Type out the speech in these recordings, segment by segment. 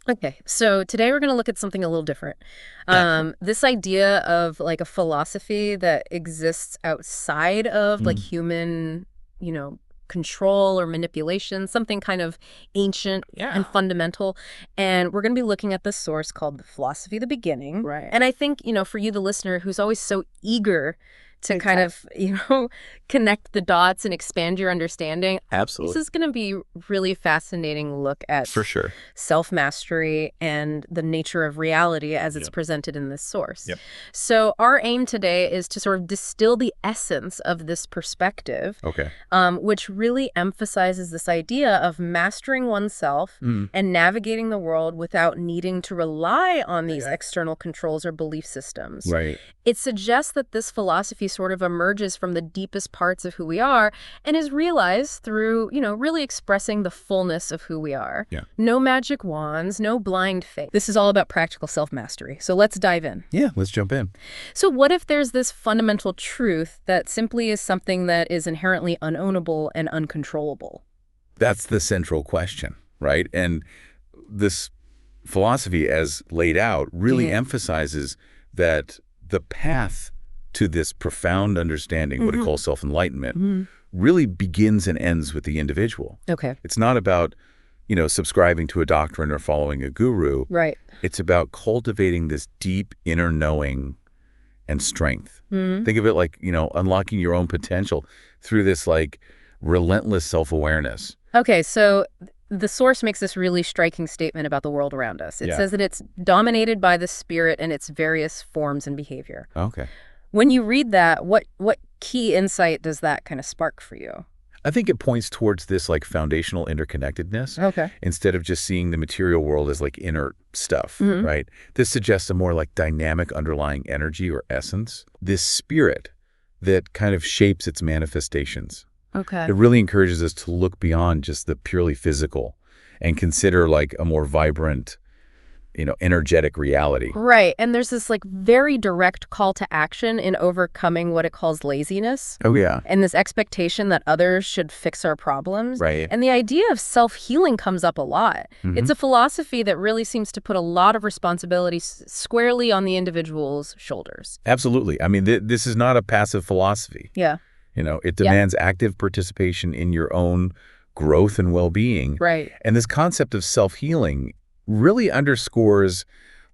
Okay, so today we're going to look at something a little different. This idea of like a philosophy that exists outside of like Mm. human, you know, control or manipulation, something kind of ancient and Yeah. fundamental. And we're going to be looking at the source called the Philosophy of the Beginning. Right. And I think, for you, the listener, who's always so eager to kind Exactly. of, connect the dots and expand your understanding, this Absolutely. is going to be really fascinating look at For sure. self-mastery and the nature of reality as it's Yep. presented in this source. Yep. So our aim today is to sort of distill the essence of this perspective, Okay. which really emphasizes this idea of mastering oneself Mm. and navigating the world without needing to rely on these Yeah. external controls or belief systems. Right. It suggests that this philosophy sort of emerges from the deepest parts of who we are and is realized through, really expressing the fullness of who we are. Yeah. No magic wands, no blind faith. This is all about practical self-mastery. So let's dive in. Yeah. Let's jump in. So what if there's this fundamental truth that simply is something that is inherently unownable and uncontrollable? That's the central question, right? And this philosophy, as laid out, really Yeah. emphasizes that the path to this profound understanding, what it calls self-enlightenment, really begins and ends with the individual. Okay. It's not about, subscribing to a doctrine or following a guru. Right. It's about cultivating this deep inner knowing and strength. Think of it like, unlocking your own potential through this like relentless self-awareness. Okay, so the source makes this really striking statement about the world around us. It Yeah. says that it's dominated by the spirit and its various forms and behavior. Okay. When you read that, what key insight does that kind of spark for you? I think it points towards this like foundational interconnectedness Okay. instead of just seeing the material world as like inert stuff, Mhm. right? This suggests a more like dynamic underlying energy or essence, this spirit that kind of shapes its manifestations. Okay. It really encourages us to look beyond just the purely physical and consider like a more vibrant, energetic reality. Right, and there's this like very direct call to action in overcoming what it calls laziness Oh, yeah. and this expectation that others should fix our problems. Right. And the idea of self-healing comes up a lot. It's a philosophy that really seems to put a lot of responsibility squarely on the individual's shoulders. Absolutely. I mean, this is not a passive philosophy. Yeah. It demands active participation in your own growth and well-being. Right. And this concept of self-healing really underscores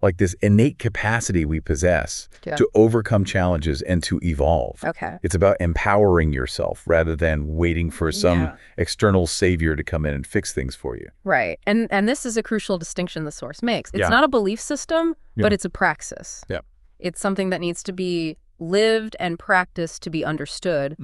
like this innate capacity we possess Yeah. to overcome challenges and to evolve. Okay. It's about empowering yourself rather than waiting for some Yeah. external savior to come in and fix things for you. Right. And this is a crucial distinction the source makes. It's Yeah. not a belief system, Yeah. but it's a praxis. Yeah. It's something that needs to be lived and practiced to be understood.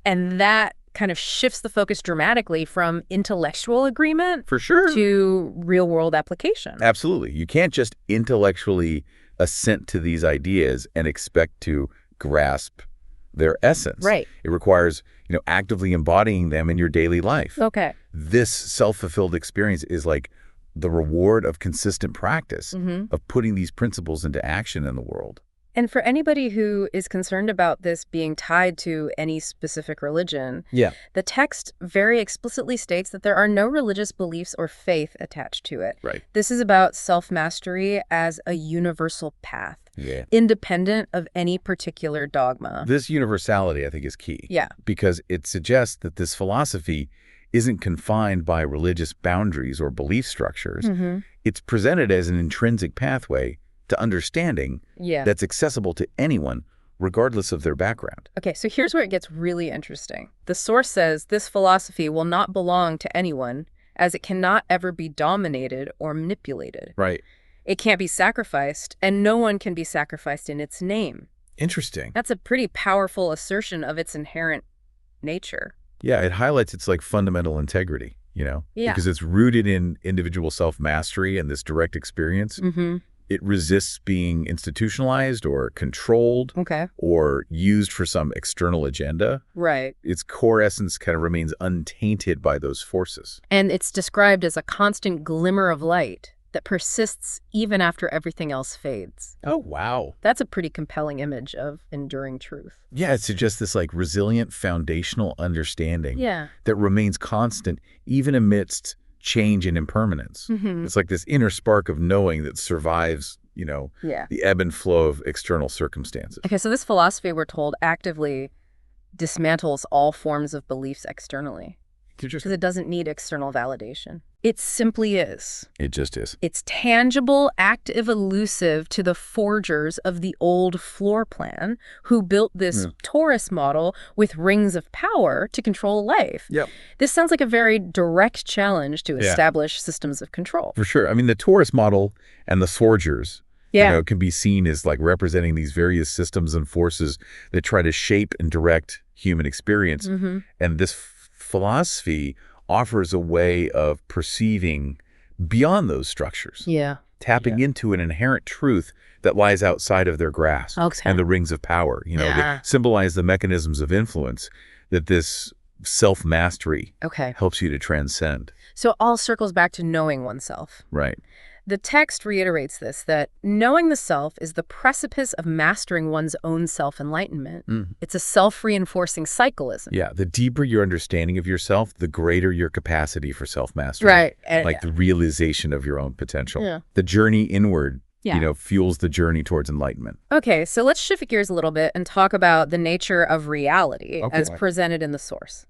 And that kind of shifts the focus dramatically from intellectual agreement For sure. to real-world application. Absolutely. You can't just intellectually assent to these ideas and expect to grasp their essence. Right. It requires, actively embodying them in your daily life. Okay. This self-fulfilled experience is like the reward of consistent practice of putting these principles into action in the world. And for anybody who is concerned about this being tied to any specific religion, Yeah. the text very explicitly states that there are no religious beliefs or faith attached to it. Right. This is about self-mastery as a universal path, Yeah. independent of any particular dogma. This universality, I think, is key. Yeah. Because it suggests that this philosophy isn't confined by religious boundaries or belief structures. It's presented as an intrinsic pathway to understanding Yeah. that's accessible to anyone, regardless of their background. Okay, so here's where it gets really interesting. The source says this philosophy will not belong to anyone as it cannot ever be dominated or manipulated. Right. It can't be sacrificed, and no one can be sacrificed in its name. Interesting. That's a pretty powerful assertion of its inherent nature. Yeah, it highlights its like fundamental integrity, Yeah. because it's rooted in individual self-mastery and this direct experience. It resists being institutionalized or controlled Okay. or used for some external agenda. Right. Its core essence kind of remains untainted by those forces. And it's described as a constant glimmer of light that persists even after everything else fades. Oh, wow. That's a pretty compelling image of enduring truth. Yeah, it suggests this like resilient foundational understanding Yeah. that remains constant even amidst change and impermanence. It's like this inner spark of knowing that survives, the ebb and flow of external circumstances. Okay, so this philosophy, we're told, actively dismantles all forms of beliefs externally. Because it doesn't need external validation. It simply is. It just is. It's tangible, active, elusive to the forgers of the old floor plan who built this torus model with rings of power to control life. Yep. This sounds like a very direct challenge to establish systems of control. For sure. I mean, the torus model and the forgers can be seen as like representing these various systems and forces that try to shape and direct human experience. And this philosophy offers a way of perceiving beyond those structures. Tapping into an inherent truth that lies outside of their grasp. And the rings of power, they symbolize the mechanisms of influence that this self-mastery helps you to transcend. So it all circles back to knowing oneself. Right. The text reiterates this, that knowing the self is the precipice of mastering one's own self-enlightenment. It's a self-reinforcing cycle, isn't it? Yeah, the deeper your understanding of yourself, the greater your capacity for self-mastery. Right. Like the realization of your own potential. The journey inward, fuels the journey towards enlightenment. Okay, so let's shift gears a little bit and talk about the nature of reality as presented in the source.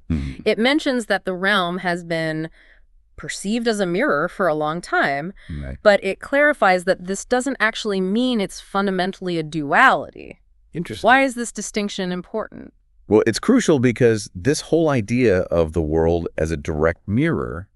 It mentions that the realm has been perceived as a mirror for a long time, but it clarifies that this doesn't actually mean it's fundamentally a duality. Interesting. Why is this distinction important? Well, it's crucial because this whole idea of the world as a direct mirror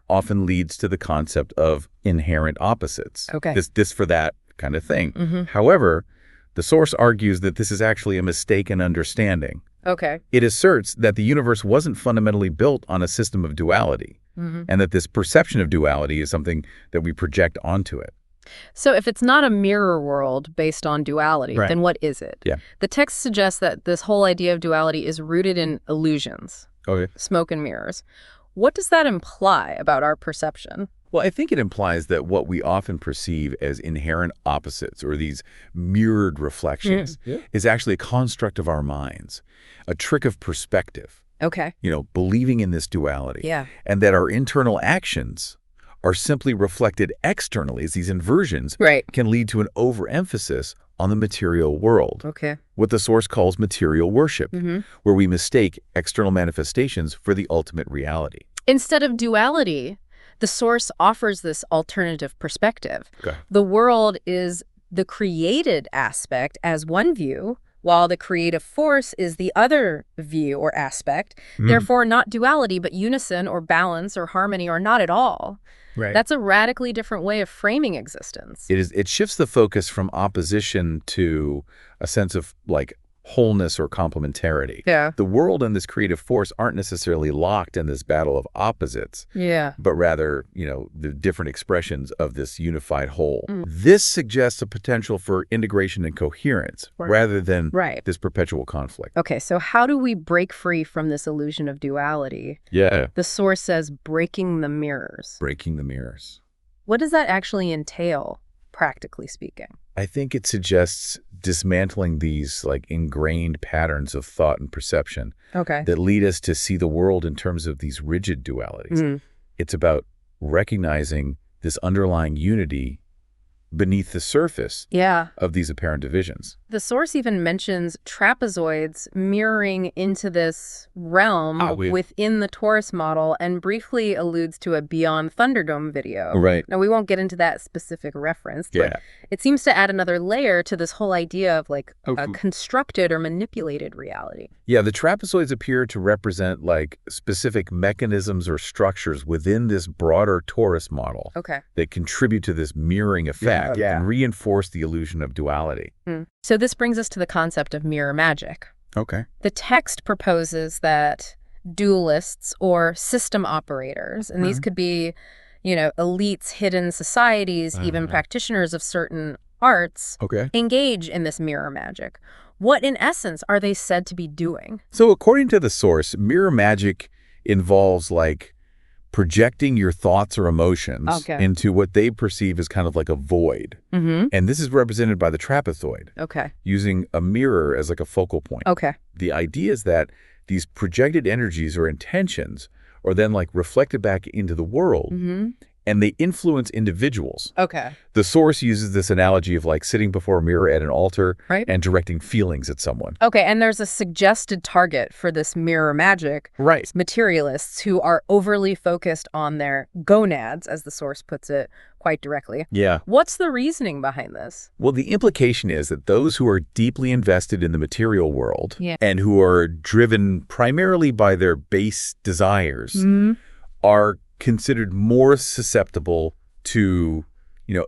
often leads to the concept of inherent opposites. This for that kind of thing. However, the source argues that this is actually a mistaken understanding. It asserts that the universe wasn't fundamentally built on a system of duality. And that this perception of duality is something that we project onto it. So if it's not a mirror world based on duality, then what is it? The text suggests that this whole idea of duality is rooted in illusions, smoke and mirrors. What does that imply about our perception? Well, I think it implies that what we often perceive as inherent opposites or these mirrored reflections is actually a construct of our minds, a trick of perspective. Believing in this duality. And that our internal actions are simply reflected externally as these inversions can lead to an overemphasis on the material world. What the source calls material worship, where we mistake external manifestations for the ultimate reality. Instead of duality, the source offers this alternative perspective. The world is the created aspect as one view, while the creative force is the other view or aspect. Therefore, not duality, but unison or balance or harmony or not at all. That's a radically different way of framing existence. It shifts the focus from opposition to a sense of like wholeness or complementarity. The world and this creative force aren't necessarily locked in this battle of opposites, but rather, the different expressions of this unified whole. This suggests a potential for integration and coherence rather than this perpetual conflict. Okay, so how do we break free from this illusion of duality? The source says breaking the mirrors. Breaking the mirrors. What does that actually entail, practically speaking? I think it suggests dismantling these like ingrained patterns of thought and perception that lead us to see the world in terms of these rigid dualities. It's about recognizing this underlying unity beneath the surface of these apparent divisions. The source even mentions trapezoids mirroring into this realm within the torus model and briefly alludes to a Beyond Thunderdome video. Now, we won't get into that specific reference, but it seems to add another layer to this whole idea of like a constructed or manipulated reality. The trapezoids appear to represent like specific mechanisms or structures within this broader torus model that contribute to this mirroring effect and reinforce the illusion of duality. So this brings us to the concept of mirror magic. The text proposes that dualists or system operators, and these could be, elites, hidden societies, even practitioners of certain arts, engage in this mirror magic. What, in essence, are they said to be doing? So according to the source, mirror magic involves like projecting your thoughts or emotions into what they perceive as kind of like a void. And this is represented by the trapezoid, using a mirror as like a focal point. The idea is that these projected energies or intentions are then like reflected back into the world, and they influence individuals. Okay. The source uses this analogy of like sitting before a mirror at an altar and directing feelings at someone. Okay, and there's a suggested target for this mirror magic. Right. Materialists who are overly focused on their gonads, as the source puts it quite directly. Yeah. What's the reasoning behind this? Well, the implication is that those who are deeply invested in the material world and who are driven primarily by their base desires are considered more susceptible to,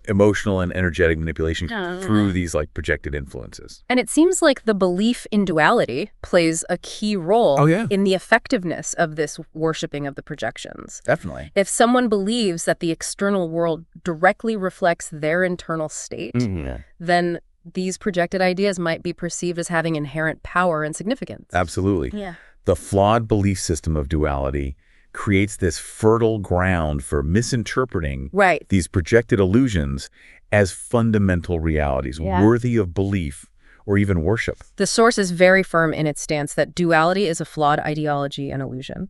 emotional and energetic manipulation through these like projected influences. And it seems like the belief in duality plays a key role in the effectiveness of this worshiping of the projections. Definitely. If someone believes that the external world directly reflects their internal state, then these projected ideas might be perceived as having inherent power and significance. Absolutely. Yeah. The flawed belief system of duality creates this fertile ground for misinterpreting these projected illusions as fundamental realities worthy of belief or even worship. The source is very firm in its stance that duality is a flawed ideology and illusion.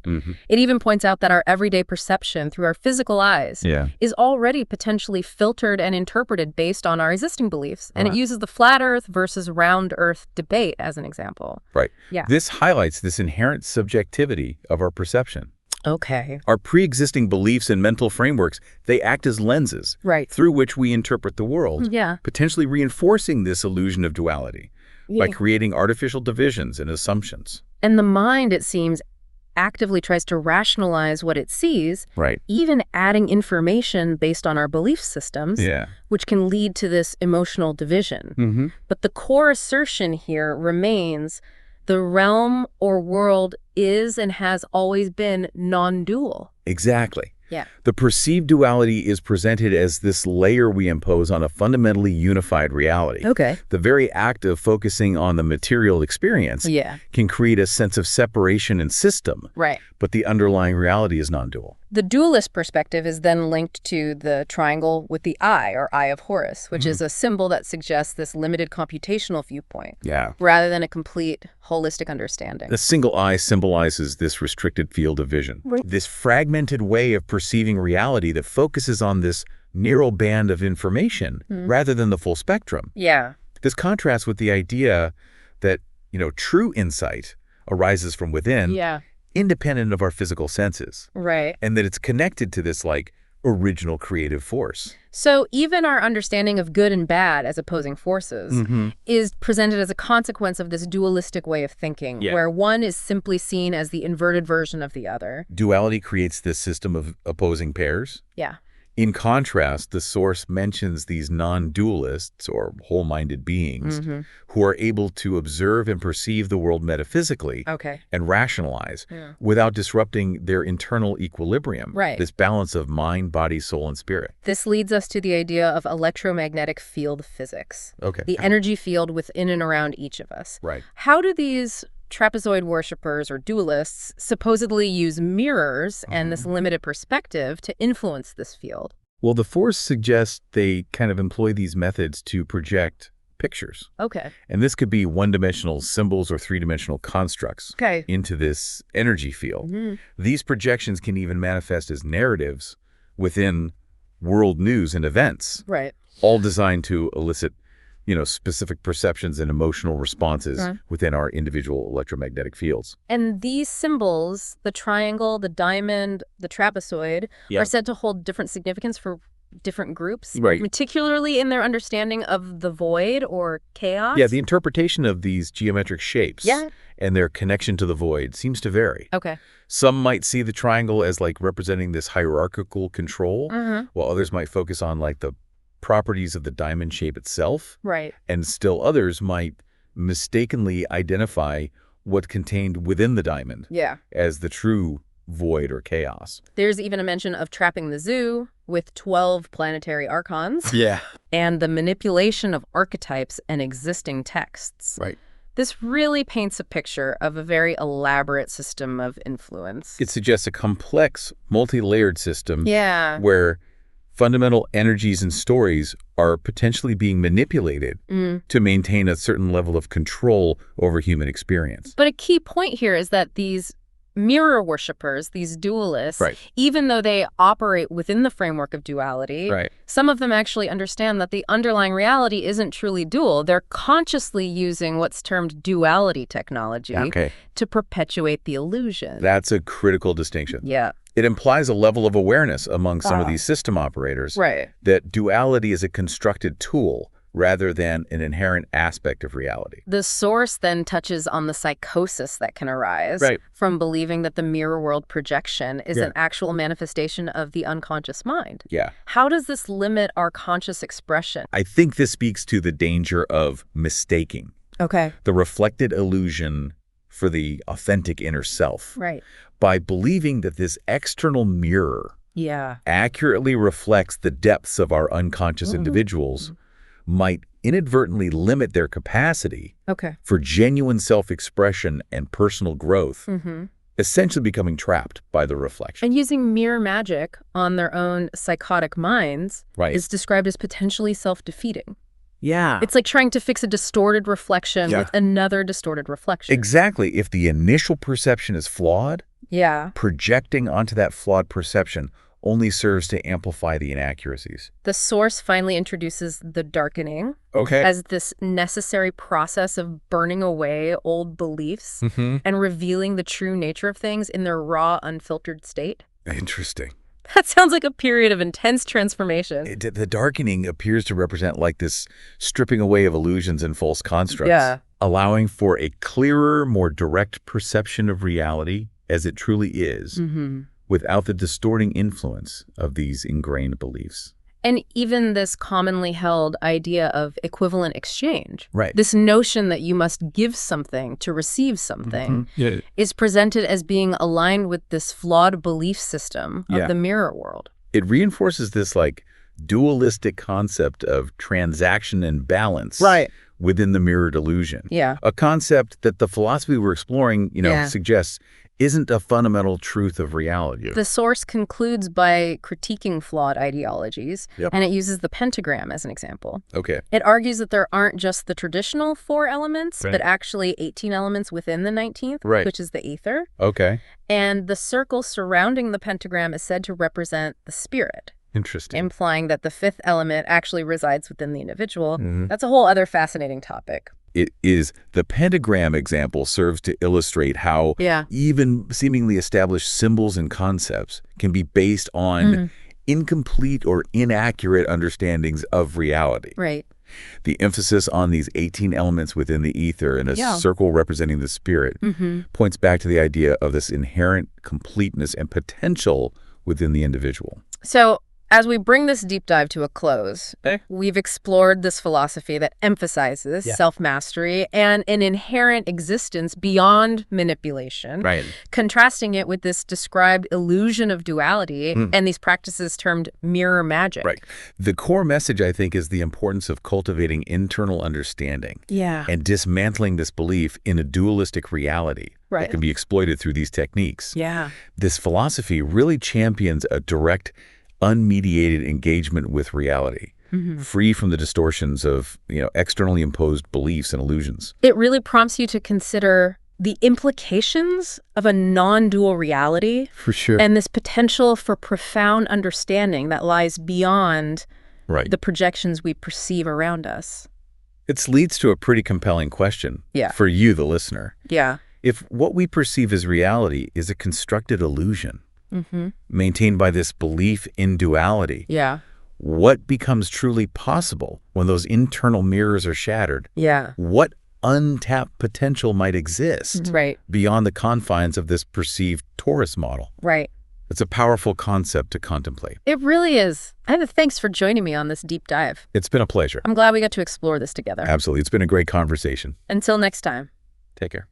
It even points out that our everyday perception through our physical eyes is already potentially filtered and interpreted based on our existing beliefs. And it uses the flat earth versus round earth debate as an example. Right. Yeah. This highlights this inherent subjectivity of our perception. Okay. Our pre-existing beliefs and mental frameworks, they act as lenses through which we interpret the world, potentially reinforcing this illusion of duality by creating artificial divisions and assumptions. And the mind, it seems, actively tries to rationalize what it sees, even adding information based on our belief systems, which can lead to this emotional division. But the core assertion here remains: the realm or world is and has always been non-dual. Exactly. Yeah. The perceived duality is presented as this layer we impose on a fundamentally unified reality. Okay. The very act of focusing on the material experience can create a sense of separation and system. Right. But the underlying reality is non-dual. The dualist perspective is then linked to the triangle with the eye, or Eye of Horus, which is a symbol that suggests this limited computational viewpoint, rather than a complete holistic understanding. The single eye symbolizes this restricted field of vision, this fragmented way of perceiving reality that focuses on this narrow band of information rather than the full spectrum. Yeah. This contrasts with the idea that, true insight arises from within, independent of our physical senses. Right. And that it's connected to this, original creative force. So even our understanding of good and bad as opposing forces is presented as a consequence of this dualistic way of thinking, where one is simply seen as the inverted version of the other. Duality creates this system of opposing pairs. Yeah. In contrast, the source mentions these non-dualists, or whole-minded beings, who are able to observe and perceive the world metaphysically and rationalize without disrupting their internal equilibrium, this balance of mind, body, soul, and spirit. This leads us to the idea of electromagnetic field physics, the energy field within and around each of us. Right. How do these trapezoid worshippers or dualists supposedly use mirrors and this limited perspective to influence this field? Well, the force suggests they kind of employ these methods to project pictures. Okay. And this could be one-dimensional symbols or three-dimensional constructs into this energy field. These projections can even manifest as narratives within world news and events, all designed to elicit specific perceptions and emotional responses within our individual electromagnetic fields. And these symbols, the triangle, the diamond, the trapezoid, are said to hold different significance for different groups, particularly in their understanding of the void or chaos. Yeah, the interpretation of these geometric shapes and their connection to the void seems to vary. Okay. Some might see the triangle as representing this hierarchical control, while others might focus on the properties of the diamond shape itself. And still others might mistakenly identify what's contained within the diamond as the true void or chaos. There's even a mention of trapping the zoo with 12 planetary archons. And the manipulation of archetypes and existing texts. This really paints a picture of a very elaborate system of influence. It suggests a complex, multi-layered system where fundamental energies and stories are potentially being manipulated to maintain a certain level of control over human experience. But a key point here is that these mirror worshippers, these dualists, Right. even though they operate within the framework of duality, Right. some of them actually understand that the underlying reality isn't truly dual. They're consciously using what's termed duality technology to perpetuate the illusion. That's a critical distinction. Yeah. It implies a level of awareness among some of these system operators that duality is a constructed tool rather than an inherent aspect of reality. The source then touches on the psychosis that can arise from believing that the mirror world projection is an actual manifestation of the unconscious mind. How does this limit our conscious expression? I think this speaks to the danger of mistaking the reflected illusion for the authentic inner self. By believing that this external mirror accurately reflects the depths of our unconscious individuals might inadvertently limit their capacity for genuine self-expression and personal growth, essentially becoming trapped by the reflection. And using mirror magic on their own psychotic minds is described as potentially self-defeating. It's like trying to fix a distorted reflection with another distorted reflection. Exactly. If the initial perception is flawed, projecting onto that flawed perception only serves to amplify the inaccuracies. The source finally introduces the darkening as this necessary process of burning away old beliefs and revealing the true nature of things in their raw, unfiltered state. Interesting. That sounds like a period of intense transformation. The darkening appears to represent like this stripping away of illusions and false constructs, allowing for a clearer, more direct perception of reality as it truly is, without the distorting influence of these ingrained beliefs. And even this commonly held idea of equivalent exchange, this notion that you must give something to receive something, is presented as being aligned with this flawed belief system of the mirror world. It reinforces this like dualistic concept of transaction and balance within the mirrored illusion. A concept that the philosophy we're exploring, suggests isn't a fundamental truth of reality. The source concludes by critiquing flawed ideologies, and it uses the pentagram as an example. It argues that there aren't just the traditional 4 elements, but actually 18 elements within the 19th, which is the ether. And the circle surrounding the pentagram is said to represent the spirit. Interesting. Implying that the 5th element actually resides within the individual. That's a whole other fascinating topic. It is the pentagram example serves to illustrate how even seemingly established symbols and concepts can be based on incomplete or inaccurate understandings of reality. The emphasis on these 18 elements within the ether and a circle representing the spirit points back to the idea of this inherent completeness and potential within the individual. So, as we bring this deep dive to a close, we've explored this philosophy that emphasizes self-mastery and an inherent existence beyond manipulation, contrasting it with this described illusion of duality and these practices termed mirror magic. The core message, I think, is the importance of cultivating internal understanding and dismantling this belief in a dualistic reality that can be exploited through these techniques. This philosophy really champions a direct, unmediated engagement with reality, free from the distortions of, externally imposed beliefs and illusions. It really prompts you to consider the implications of a non-dual reality. For sure. And this potential for profound understanding that lies beyond the projections we perceive around us. It leads to a pretty compelling question for you, the listener. If what we perceive as reality is a constructed illusion, maintained by this belief in duality, what becomes truly possible when those internal mirrors are shattered? What untapped potential might exist beyond the confines of this perceived torus model? It's a powerful concept to contemplate. It really is. Thanks for joining me on this deep dive. It's been a pleasure. I'm glad we got to explore this together. Absolutely. It's been a great conversation. Until next time. Take care.